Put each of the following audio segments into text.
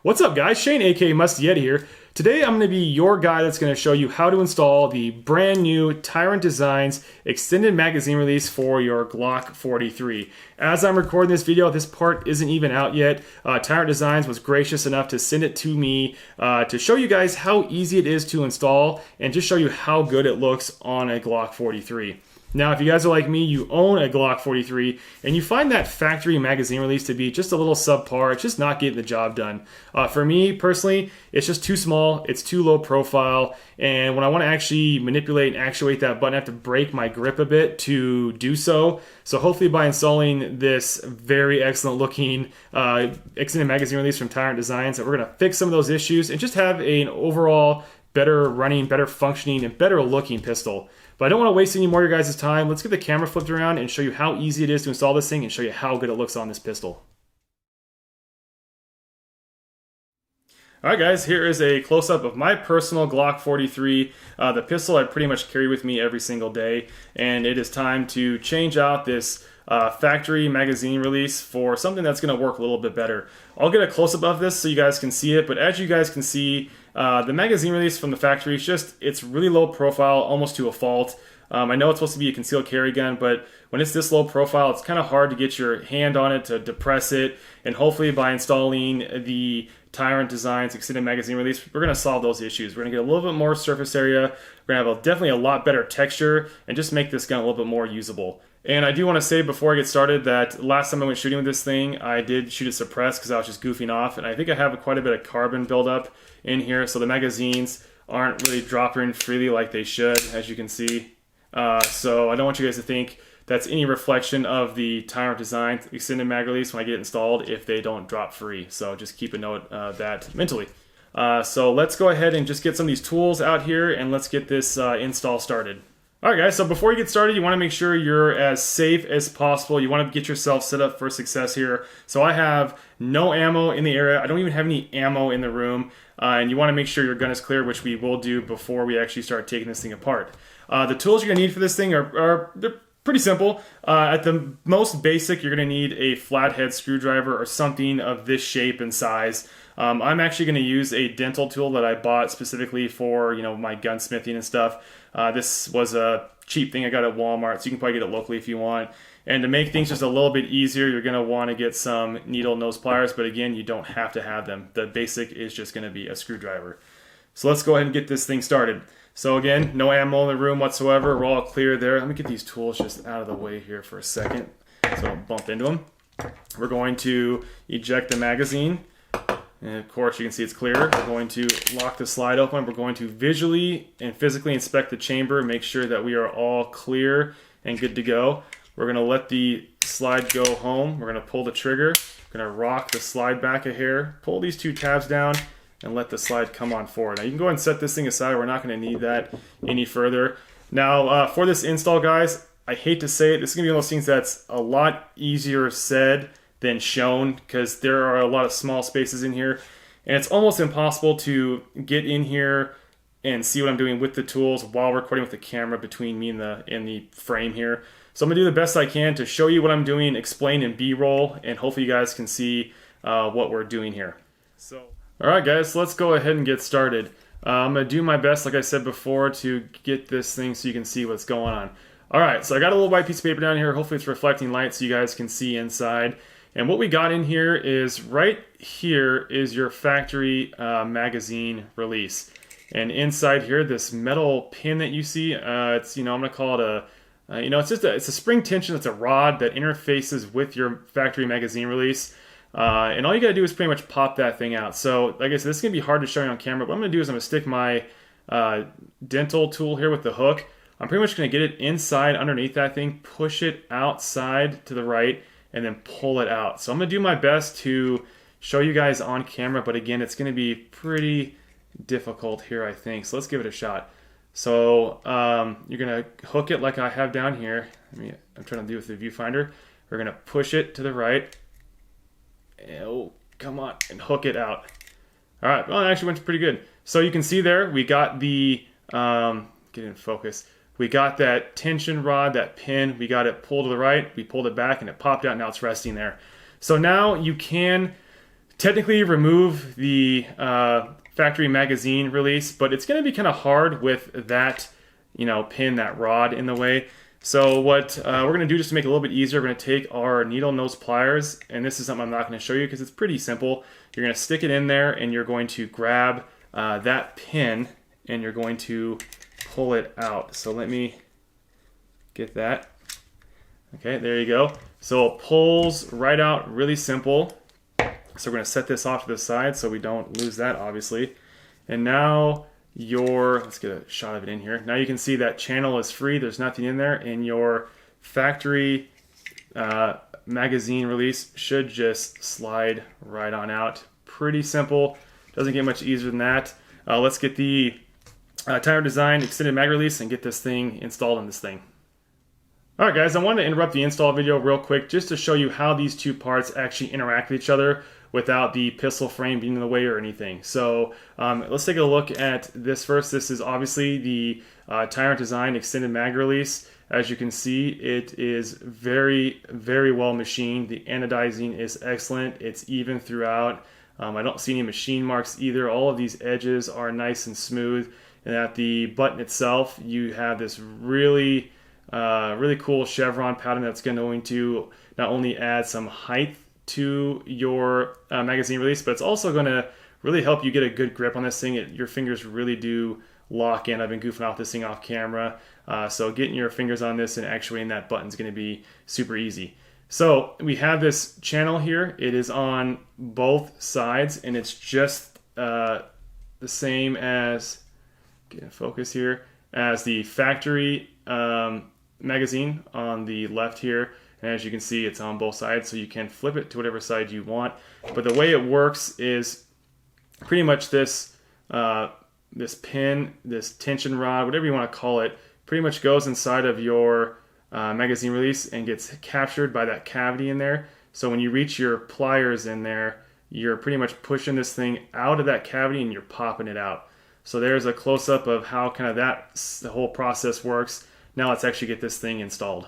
What's up guys, Shane aka Musty Yeti here. Today I'm going to be your guy that's going to show you how to install the brand new Tyrant Designs extended magazine release for your Glock 43. As I'm recording this video, this part isn't even out yet. Tyrant Designs was gracious enough to send it to me to show you guys how easy it is to install and just show you how good it looks on a Glock 43. Now, if you guys are like me, you own a Glock 43, and you find that factory magazine release to be just a little subpar. It's just not getting the job done. For me, personally, it's just too small, it's too low profile, and when I want to actually manipulate and actuate that button, I have to break my grip a bit to do so. So hopefully by installing this very excellent looking extended magazine release from Tyrant Designs, that we're going to fix some of those issues and just have an overall better running, better functioning, and better looking pistol. But I don't want to waste any more of your guys' time. Let's get the camera flipped around and show you how easy it is to install this thing and show you how good it looks on this pistol. Alright guys, here is a close-up of my personal Glock 43, the pistol I pretty much carry with me every single day, and it is time to change out this factory magazine release for something that's going to work a little bit better. I'll get a close-up of this so you guys can see it, but as you guys can see, the magazine release from the factory is it's really low profile, almost to a fault. I know it's supposed to be a concealed carry gun, but when it's this low profile, it's kind of hard to get your hand on it to depress it, and hopefully by installing the Tyrant Designs extended magazine release, we're going to solve those issues. We're going to get a little bit more surface area, we're going to have definitely a lot better texture, and just make this gun a little bit more usable. And I do want to say before I get started that last time I went shooting with this thing, I did shoot it suppressed because I was just goofing off, and I think I have quite a bit of carbon buildup in here, so the magazines aren't really dropping freely like they should, as you can see. So I don't want you guys to think that's any reflection of the Tyrant Design extended mag release when I get it installed if they don't drop free. So just keep a note of that mentally. So let's go ahead and just get some of these tools out here and let's get this install started. Alright guys, so before you get started, you want to make sure you're as safe as possible. You want to get yourself set up for success here. So I have no ammo in the area. I don't even have any ammo in the room. And you want to make sure your gun is clear, which we will do before we actually start taking this thing apart. The tools you're going to need for this thing they're pretty simple. At the most basic, you're going to need a flathead screwdriver or something of this shape and size. I'm actually going to use a dental tool that I bought specifically for my gunsmithing and stuff. This was a cheap thing I got at Walmart, so you can probably get it locally if you want. And to make things just a little bit easier, you're going to want to get some needle nose pliers, but again, you don't have to have them. The basic is just going to be a screwdriver. So let's go ahead and get this thing started. So again, no ammo in the room whatsoever. We're all clear there. Let me get these tools just out of the way here for a second so I don't bump into them. We're going to eject the magazine. And of course, you can see it's clear. We're going to lock the slide open. We're going to visually and physically inspect the chamber, make sure that we are all clear and good to go. We're going to let the slide go home. We're going to pull the trigger. We're going to rock the slide back a hair, pull these two tabs down, and let the slide come on forward. Now you can go ahead and set this thing aside. We're not going to need that any further. Now for this install, guys, I hate to say it, this is going to be one of those things that's a lot easier said than shown because there are a lot of small spaces in here, and it's almost impossible to get in here and see what I'm doing with the tools while recording with the camera between me and the frame here. So I'm going to do the best I can to show you what I'm doing, explain in B-roll, and hopefully you guys can see what we're doing here. Alright guys, so let's go ahead and get started. I'm going to do my best, like I said before, to get this thing so you can see what's going on. Alright, so I got a little white piece of paper down here. Hopefully it's reflecting light so you guys can see inside. And what we got in here is, right here is your factory magazine release. And inside here, this metal pin that you see, it's, I'm going to call it it's a spring tension. It's a rod that interfaces with your factory magazine release. And all you got to do is pretty much pop that thing out. So, like I said, this is going to be hard to show you on camera. What I'm going to do is I'm going to stick my dental tool here with the hook. I'm pretty much going to get it inside underneath that thing, push it outside to the right, and then pull it out. So I'm going to do my best to show you guys on camera, but again, it's going to be pretty difficult here, I think. So let's give it a shot. So you're going to hook it like I have down here. I'm trying to do it with the viewfinder. We're going to push it to the right. Oh, come on, and hook it out. All right, well, it actually went pretty good. So you can see there, we got the, get in focus. We got that tension rod, that pin, we got it pulled to the right, we pulled it back and it popped out, now it's resting there. So now you can technically remove the factory magazine release, but it's going to be kind of hard with that, pin, that rod in the way. So what we're going to do, just to make it a little bit easier, we're going to take our needle nose pliers, and this is something I'm not going to show you because it's pretty simple. You're going to stick it in there, and you're going to grab that pin, and you're going to pull it out. So let me get that. Okay, there you go. So it pulls right out, really simple. So we're going to set this off to the side so we don't lose that, obviously. And now let's get a shot of it in here. Now you can see that channel is free. There's nothing in there. And your factory magazine release should just slide right on out. Pretty simple. Doesn't get much easier than that. Let's get the Tyrant Design extended mag release and get this thing installed in this thing. Alright guys, I wanted to interrupt the install video real quick just to show you how these two parts actually interact with each other without the pistol frame being in the way or anything. So let's take a look at this first. This is obviously the Tyrant Design extended mag release. As you can see, it is very, very well machined. The anodizing is excellent. It's even throughout. I don't see any machine marks either. All of these edges are nice and smooth. And at the button itself, you have this really cool chevron pattern that's going to not only add some height to your magazine release, but it's also going to really help you get a good grip on this thing. Your fingers really do lock in. I've been goofing off this thing off camera, so getting your fingers on this and actuating that button is going to be super easy. So we have this channel here. It is on both sides, and it's just the same as, get in focus here, as the factory magazine on the left here. And as you can see, it's on both sides, so you can flip it to whatever side you want. But the way it works is pretty much this this pin, this tension rod, whatever you want to call it, pretty much goes inside of your magazine release and gets captured by that cavity in there. So when you reach your pliers in there, you're pretty much pushing this thing out of that cavity and you're popping it out. So there's a close-up of how kind of the whole process works. Now let's actually get this thing installed.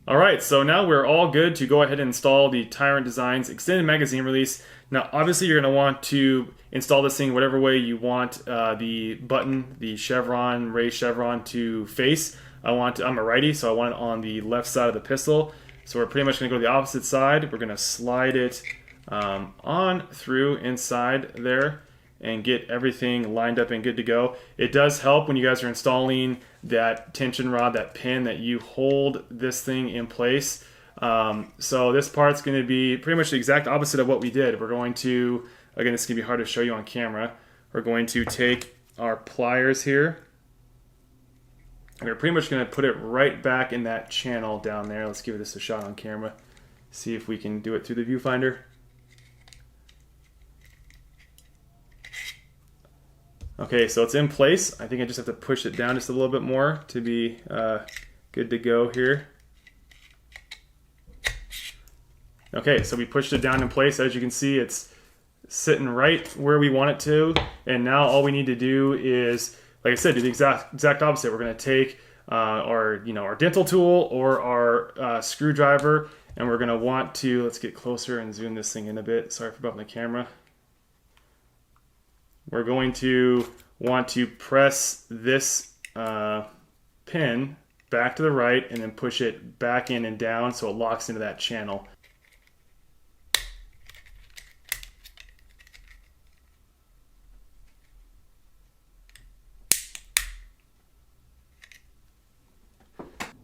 Alright, so now we're all good to go ahead and install the Tyrant Designs extended magazine release. Now obviously you're going to want to install this thing whatever way you want the button, the chevron, raised chevron to face. I'm a righty, so I want it on the left side of the pistol. So we're pretty much going to go to the opposite side. We're going to slide it on through inside there and get everything lined up and good to go. It does help when you guys are installing that tension rod, that pin, that you hold this thing in place. So this part's going to be pretty much the exact opposite of what we did. We're going to, again, this is going to be hard to show you on camera. We're going to take our pliers here, and we're pretty much going to put it right back in that channel down there. Let's give this a shot on camera. See if we can do it through the viewfinder. Okay, so it's in place. I think I just have to push it down just a little bit more to be good to go here. Okay, so we pushed it down in place. As you can see, it's sitting right where we want it to. And now all we need to do is, like I said, do the exact opposite. We're going to take our dental tool or our screwdriver, and we're going to want to, let's get closer and zoom this thing in a bit. Sorry for bumping the camera. We're going to want to press this pin back to the right and then push it back in and down so it locks into that channel.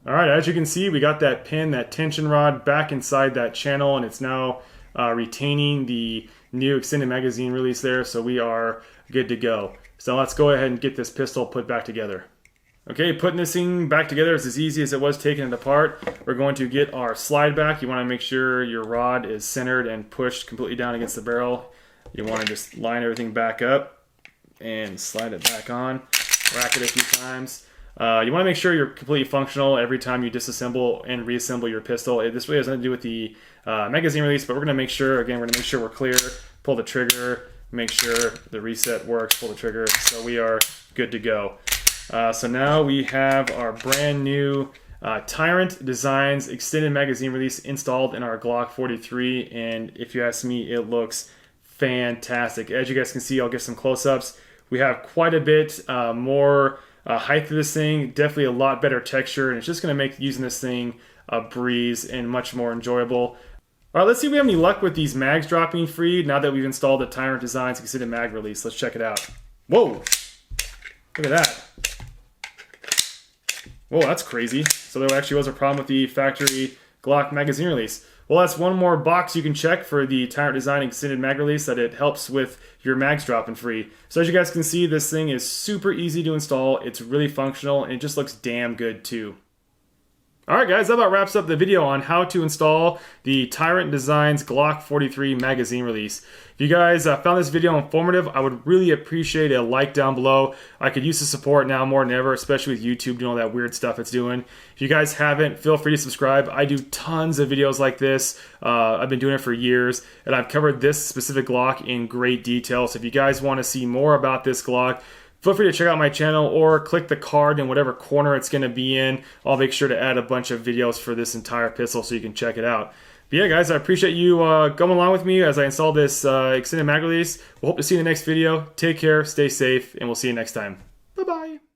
Alright, as you can see, we got that pin, that tension rod back inside that channel, and it's now retaining the new extended magazine release there, so we are good to go. So let's go ahead and get this pistol put back together. Okay, putting this thing back together is as easy as it was taking it apart. We're going to get our slide back. You want to make sure your rod is centered and pushed completely down against the barrel. You want to just line everything back up and slide it back on. Rack it a few times. You want to make sure you're completely functional every time you disassemble and reassemble your pistol. This really has nothing to do with the magazine release, but we're going to make sure, again, we're going to make sure we're clear, pull the trigger, make sure the reset works, pull the trigger, so we are good to go. So now we have our brand new Tyrant Designs extended magazine release installed in our Glock 43, and if you ask me, it looks fantastic. As you guys can see, I'll get some close-ups. We have quite a bit more height to this thing, definitely a lot better texture, and it's just going to make using this thing a breeze and much more enjoyable. All right, let's see if we have any luck with these mags dropping free now that we've installed the Tyrant Designs Extended Mag Release. Let's check it out. Whoa! Look at that. Whoa, that's crazy. So there actually was a problem with the factory Glock magazine release. Well, that's one more box you can check for the Tyrant Design Extended Mag Release, that it helps with your mags dropping free. So as you guys can see, this thing is super easy to install. It's really functional, and it just looks damn good too. Alright guys, that about wraps up the video on how to install the Tyrant Designs Glock 43 magazine release. If you guys found this video informative, I would really appreciate a like down below. I could use the support now more than ever, especially with YouTube doing all that weird stuff it's doing. If you guys haven't, feel free to subscribe. I do tons of videos like this. I've been doing it for years, and I've covered this specific Glock in great detail. So if you guys want to see more about this Glock, feel free to check out my channel or click the card in whatever corner it's going to be in. I'll make sure to add a bunch of videos for this entire pistol so you can check it out. But yeah, guys, I appreciate you going along with me as I install this extended mag release. We'll hope to see you in the next video. Take care, stay safe, and we'll see you next time. Bye-bye.